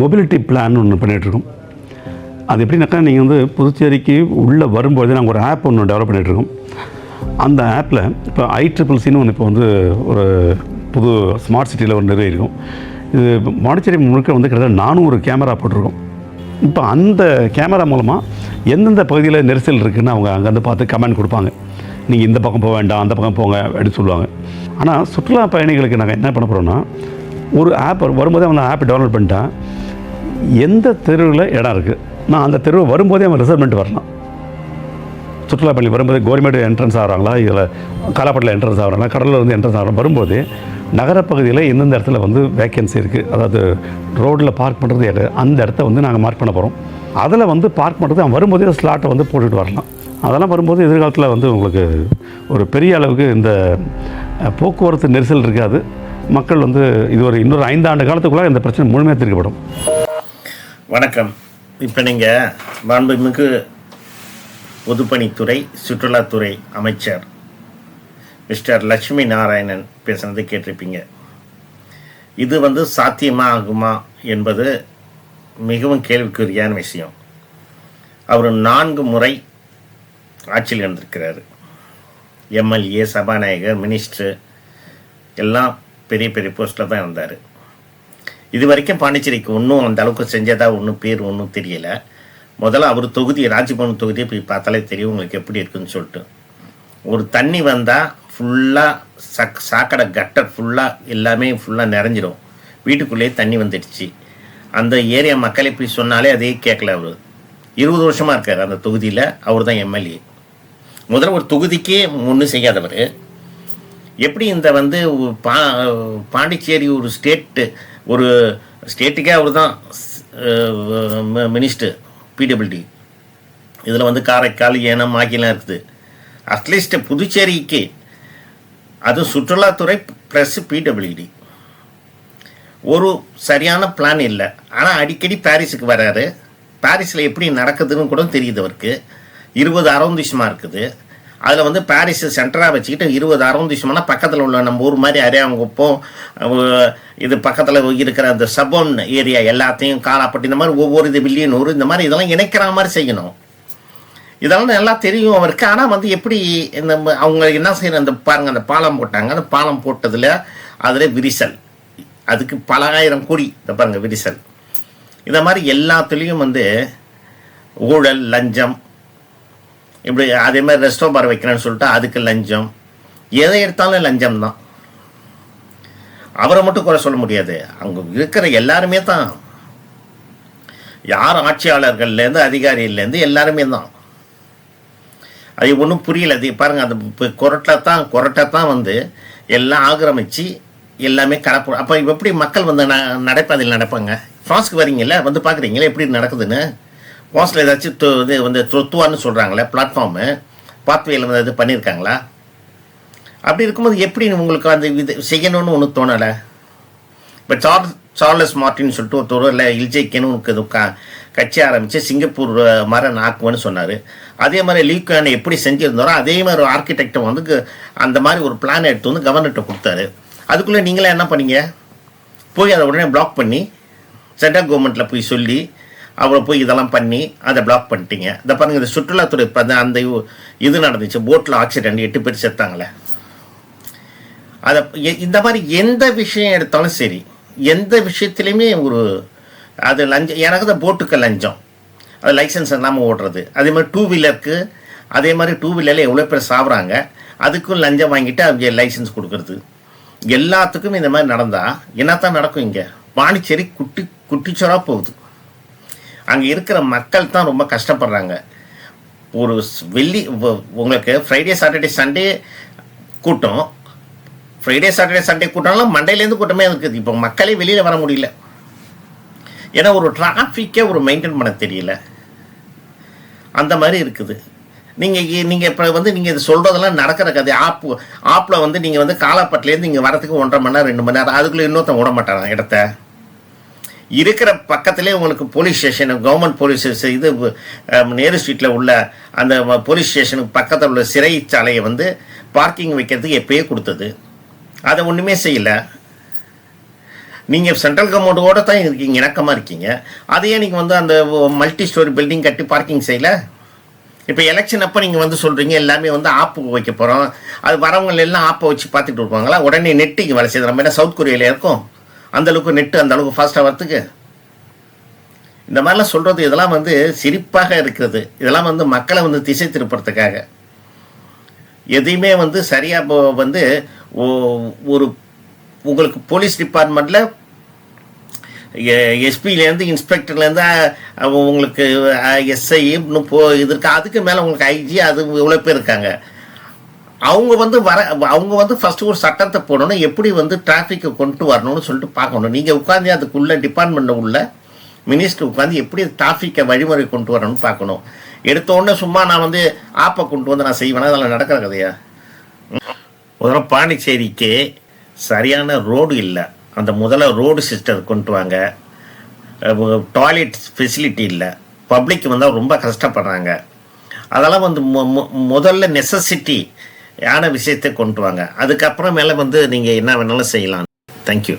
Mobility plan ஒன்று பண்ணிகிட்ருக்கோம். அது எப்படின்னாக்கா நீங்கள் வந்து புதுச்சேரிக்கு உள்ளே வரும்போது நாங்கள் ஒரு ஆப் ஒன்று டெவலப் பண்ணிகிட்ருக்கோம். அந்த ஆப்பில் இப்போ ICCCன்னு ஒன்று இப்போ வந்து ஒரு புது ஸ்மார்ட் சிட்டியில் ஒரு நிறுவியிருக்கும். இது பாண்டிச்சேரி முழுக்க வந்து கிட்டத்தட்ட 400 கேமரா போட்டிருக்கோம். இப்போ அந்த கேமரா மூலமாக எந்தெந்த பகுதியில் நெரிசல் இருக்குதுன்னு அவங்க அங்கேருந்து பார்த்து கமெண்ட் கொடுப்பாங்க. நீங்கள் இந்த பக்கம் போக வேண்டாம், அந்த பக்கம் போங்க அப்படின்னு சொல்லுவாங்க. ஆனால் சுற்றுலா பயணிகளுக்கு நாங்கள் என்ன பண்ண போகிறோம்னா, ஒரு ஆப் வரும்போதே அந்த ஆப்பை டவுன்லோட் பண்ணிட்டா எந்த தெருவில் இடம் இருக்குது, நான் அந்த தெருவை வரும்போதே அவன் ரிசர்வ் பண்ணிட்டு வரலாம். சுற்றுலா பயணி வரும்போது கவர்மெண்ட் என்ட்ரன்ஸ் ஆகிறாங்களா, இதில் காலாப்பட்டில் என்ட்ரன்ஸ் ஆகிறாங்களா, கடலில் வந்து என்ட்ரன்ஸ் ஆகிறாங்க, வரும்போது நகரப்பகுதியில் எந்தெந்த இடத்துல வந்து வேக்கன்சி இருக்குது, அதாவது ரோட்டில் பார்க் பண்ணுறது அந்த இடத்த வந்து நாங்கள் மார்க் பண்ண போகிறோம். அதில் வந்து பார்க் பண்ணுறது அவன் வரும்போதே ஸ்லாட்டை வந்து போட்டுட்டு வரலாம். அதெல்லாம் வரும்போது எதிர்காலத்தில் வந்து உங்களுக்கு ஒரு பெரிய அளவுக்கு இந்த போக்குவரத்து நெரிசல் இருக்காது. மக்கள் வந்து இது ஒரு இன்னொரு 5 ஆண்டு காலத்துக்குள்ளே இந்த பிரச்சனை முழுமையாக தீர்க்கப்படும். வணக்கம். இப்போ நீங்கள் மாண்புமிகு பொதுப்பணித்துறை சுற்றுலாத்துறை அமைச்சர் மிஸ்டர் லட்சுமி நாராயணன் பேசுனது கேட்டிருப்பீங்க. இது வந்து சாத்தியமாகுமா என்பது மிகவும் கேள்விக்குறியான விஷயம். அவர் 4 முறை ஆட்சியில் இருந்திருக்கிறார். MLA, சபாநாயகர், மினிஸ்டர் எல்லாம் பெரிய பெரிய போஸ்ட்டில் தான் இருந்தார். இது வரைக்கும் பாண்டிச்சேரிக்கு ஒன்றும் அந்த அளவுக்கு செஞ்சதா ஒன்றும் பேர் ஒன்றும் தெரியலை. முதல்ல அவர் தொகுதி ராஜபவன் தொகுதியை போய் பார்த்தாலே தெரியும் உங்களுக்கு எப்படி இருக்குதுன்னு சொல்லிட்டு. ஒரு தண்ணி வந்தால் ஃபுல்லாக சாக்கடை கட்டர் ஃபுல்லாக எல்லாமே ஃபுல்லாக நிறைஞ்சிடும். வீட்டுக்குள்ளேயே தண்ணி வந்துடுச்சு. அந்த ஏரியா மக்களை போய் சொன்னாலே அதே கேட்கல. அவர் 20 வருஷமாக இருக்கார் அந்த தொகுதியில். அவர் தான் MLA. முதல்ல ஒரு தொகுதிக்கே ஒன்றும் செய்யாதவர் எப்படி இந்த வந்து பாண்டிச்சேரி ஒரு ஸ்டேட்டுக்கே அவர் தான் மினிஸ்டர் PWD. இதில் வந்து காரைக்கால், ஏனம், மாக்கிலாம் இருக்குது. அட்லீஸ்ட் புதுச்சேரிக்கு அது சுற்றுலாத்துறை ப்ளஸ் PWD ஒரு சரியான பிளான் இல்லை. ஆனால் அடிக்கடி பாரிஸுக்கு வராரு. பாரிஸில் எப்படி நடக்குதுன்னு கூட தெரியுது அவருக்கு. 20 அரௌண்டிஸ்மா இருக்குது. அதில் வந்து பாரிஸ் சென்டராக வச்சுக்கிட்டு 20 அரௌண்டிஸ்மானா பக்கத்தில் உள்ள நம்ம ஊர் மாதிரி அரியாங்குப்பம், இது பக்கத்தில் இருக்கிற அந்த சபோன் ஏரியா எல்லாத்தையும் காலாப்பட்டி இந்த மாதிரி ஒவ்வொரு இது வில்லியனூர் இந்த மாதிரி இதெல்லாம் இணைக்கிற மாதிரி செய்யணும். இதெல்லாம் நல்லா தெரியும் அவருக்கு. ஆனால் வந்து எப்படி இந்த அவங்க என்ன செய்யணும், அந்த பாருங்கள் அந்த பாலம் போட்டாங்க. அந்த பாலம் போட்டதில் அதில் விரிசல், அதுக்கு பல ஆயிரம் கோடி இந்த பாருங்கள் விரிசல். இந்த மாதிரி எல்லாத்துலேயும் வந்து ஊழல், லஞ்சம், இப்படி அதே மாதிரி ரெஸ்டோ பார் வைக்கிறேன்னு சொல்லிட்டு அதுக்கு லஞ்சம், எதை எடுத்தாலும் லஞ்சம் தான். அவரை மட்டும் குறை சொல்ல முடியாது, அவங்க இருக்கிற எல்லாருமே தான். யார் ஆட்சியாளர்கள்லேருந்து அதிகாரியிலேருந்து எல்லாருமே தான். அது ஒன்றும் புரியல. அது பாருங்கள், அந்த கொரட்டை தான் வந்து எல்லாம் ஆக்கிரமித்து எல்லாமே கலப்பு. அப்போ எப்படி மக்கள் வந்து நடைபாதையில் நடப்பாங்க? ஃப்ரான்ஸ்க்கு வரீங்கல்ல, வந்து பார்க்குறீங்களே எப்படி நடக்குதுன்னு. ஃப்ரான்ஸில் ஏதாச்சும் இது வந்து ட்ரொத்துவார்னு சொல்கிறாங்களே பிளாட்ஃபார்மு, பாத்வேயில் வந்து இது பண்ணியிருக்காங்களா? அப்படி இருக்கும்போது எப்படி உங்களுக்கு அந்த இது செய்யணும்னு ஒன்றும் தோணலை? இப்போ சார்லஸ் மார்ட்டின்னு சொல்லிட்டு ஒருத்தர் இல்லை இல்ஜேக்கேன்னு கட்சி ஆரம்பித்து சிங்கப்பூர் மாதிரி ஆக்குவேன்னு சொன்னார். அதே மாதிரி லீக்கான எப்படி செஞ்சுருந்தாரோ அதே மாதிரி ஒரு ஆர்கிடெக்டை வந்து அந்த மாதிரி ஒரு பிளான் எடுத்து வந்து கவர்னர்கிட்ட கொடுத்தாரு. அதுக்குள்ளே நீங்களே என்ன பண்ணீங்க? போய் அதை உடனே பிளாக் பண்ணி சென்ட்ரல் கவர்மெண்ட்டில் போய் சொல்லி அவரை போய் இதெல்லாம் பண்ணி அதை பிளாக் பண்ணிட்டீங்க. இதை பாருங்கள், இந்த சுற்றுலாத்துறை அந்த இது நடந்துச்சு, போட்டில் ஆக்சிடென்ட் 8 பேர் செத்தாங்களே. அதை இந்த மாதிரி எந்த விஷயம் எடுத்தாலும் சரி, எந்த விஷயத்துலையுமே ஒரு அது லஞ்சம். எனக்கு தான் போட்டுக்கு லஞ்சம், அது லைசன்ஸ் இல்லாமல் ஓடுறது. அதே மாதிரி 2 வீலருக்கு, அதே மாதிரி 2 வீலரில் எவ்வளோ பேர் சாப்பிட்றாங்க, அதுக்கும் லஞ்சம் வாங்கிட்டு அவங்க லைசன்ஸ் கொடுக்குறது. எல்லாத்துக்கும் இந்த மாதிரி நடந்தால் என்னத்தான் நடக்கும்? இங்கே பாண்டிச்சேரி குட்டிச்சோராக போகுது. அங்கே இருக்கிற மக்கள் தான் ரொம்ப கஷ்டப்படுறாங்க. ஒரு உங்களுக்கு ஃப்ரைடே சாட்டர்டே சண்டே கூட்டம், ஃப்ரைடே சாட்டர்டே சண்டே கூட்டம்லாம் மண்டேலேருந்து கூட்டமே இருக்குது. இப்போ மக்களே வெளியில் வர முடியல. ஏன்னா ஒரு டிராஃபிக்கே ஒரு மெயின்டைன் பண்ண தெரியல. அந்த மாதிரி இருக்குது. நீங்கள் இப்போ வந்து நீங்கள் இது சொல்கிறதெல்லாம் நடக்கிற கதை. ஆப்பில் வந்து நீங்கள் வந்து காலாப்பட்டிலேருந்து இங்கே வரத்துக்கு 1.5 மணி நேரம் 2 மணி நேரம், அதுக்குள்ளே இன்னொருத்தன் விட மாட்டாங்க இடத்த. இருக்கிற பக்கத்துலேயே உங்களுக்கு police station, government police station, இது நேரு ஸ்ட்ரீட்டில் உள்ள அந்த போலீஸ் ஸ்டேஷனுக்கு பக்கத்தில் உள்ள சிறைச்சாலையை வந்து பார்க்கிங் வைக்கிறதுக்கு எப்பயே கொடுத்தது. அதை ஒன்றுமே செய்யலை. நீங்கள் சென்ட்ரல் கவர்மெண்ட்டோட தான் இருக்கீங்க, இணக்கமாக இருக்கீங்க. அதையே நீங்கள் வந்து அந்த மல்டி ஸ்டோரி பில்டிங் கட்டி பார்க்கிங் செய்யல. இப்போ எலெக்ஷன் அப்போ நீங்கள் வந்து சொல்கிறீங்க எல்லாமே வந்து ஆப்பு வைக்க போகிறோம், அது வரவங்க எல்லாம் ஆப்பை வச்சு பார்த்துட்டு இருப்பாங்களா? உடனே நெட்டு இங்கே வேலை செய்யுது. நம்ம என்ன சவுத் கொரியாவில் இருக்கும் அந்தளவுக்கு நெட்டு அந்தளவுக்கு ஃபாஸ்ட்டாக வரத்துக்கு? இந்த மாதிரிலாம் சொல்கிறது இதெல்லாம் வந்து சிரிப்பாக இருக்கிறது. இதெல்லாம் வந்து மக்களை வந்து திசை திருப்புறதுக்காக. எதையுமே வந்து சரியாக வந்து ஒரு உங்களுக்கு போலீஸ் டிபார்ட்மெண்ட்டில் எஸ்பிலேருந்து இன்ஸ்பெக்டர்லேருந்து உங்களுக்கு எஸ்ஐ இன்னும் இதற்கு அதுக்கு மேலே உங்களுக்கு ஐஜி அது இவ்வளோ பேர் இருக்காங்க. அவங்க வந்து ஃபஸ்ட்டு ஒரு சட்டத்தை போடணும், எப்படி வந்து டிராஃபிக்கை கொண்டு வரணும்னு சொல்லிட்டு பார்க்கணும். நீங்கள் உட்காந்து அதுக்குள்ளே டிபார்ட்மெண்ட்டில் உள்ள மினிஸ்டர் உட்காந்து எப்படி டிராஃபிக்கை வழிமுறை கொண்டு வரணும்னு பார்க்கணும். எடுத்தோடனே சும்மா நான் வந்து ஆப்பை கொண்டு வந்து நான் செய்வேனா? அதெல்லாம் நடக்கிற கதையா? முதல்ல பாண்டிச்சேரிக்கு சரியான ரோடு இல்லை. அந்த முதல்ல ரோடு சிஸ்டம் கொண்டு வாங்க. டாய்லெட் ஃபெசிலிட்டி இல்லை. பப்ளிக் வந்தால் ரொம்ப கஷ்டப்படுறாங்க. அதெல்லாம் வந்து முதல்ல நெசசிட்டி யான விஷயத்தை கொண்டு வாங்க. அதுக்கப்புறம் மேலே வந்து நீங்கள் என்ன வேணாலும் செய்யலாம். தேங்க்யூ.